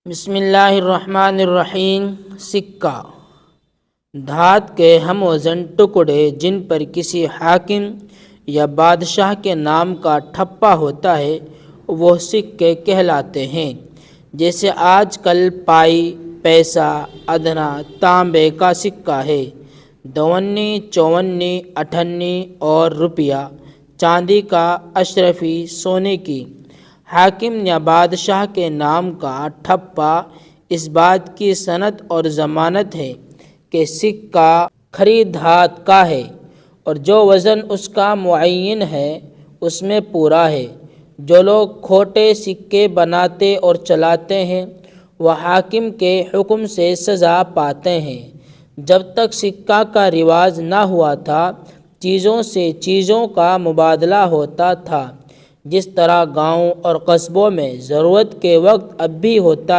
بسم اللہ الرحمن الرحیم۔ سکہ دھات کے ہم وزن ٹکڑے جن پر کسی حاکم یا بادشاہ کے نام کا ٹھپا ہوتا ہے وہ سکے کہلاتے ہیں۔ جیسے آج کل پائی، پیسہ، ادنا، تانبے کا سکہ ہے، دونی، چونی، اٹھنی اور روپیہ چاندی کا، اشرفی سونے کی۔ حاکم یا بادشاہ کے نام کا ٹھپا اس بات کی سند اور ضمانت ہے کہ سکہ کھری دھات کا ہے اور جو وزن اس کا معین ہے اس میں پورا ہے۔ جو لوگ کھوٹے سکے بناتے اور چلاتے ہیں وہ حاکم کے حکم سے سزا پاتے ہیں۔ جب تک سکہ کا رواج نہ ہوا تھا چیزوں سے چیزوں کا مبادلہ ہوتا تھا، جس طرح گاؤں اور قصبوں میں ضرورت کے وقت اب بھی ہوتا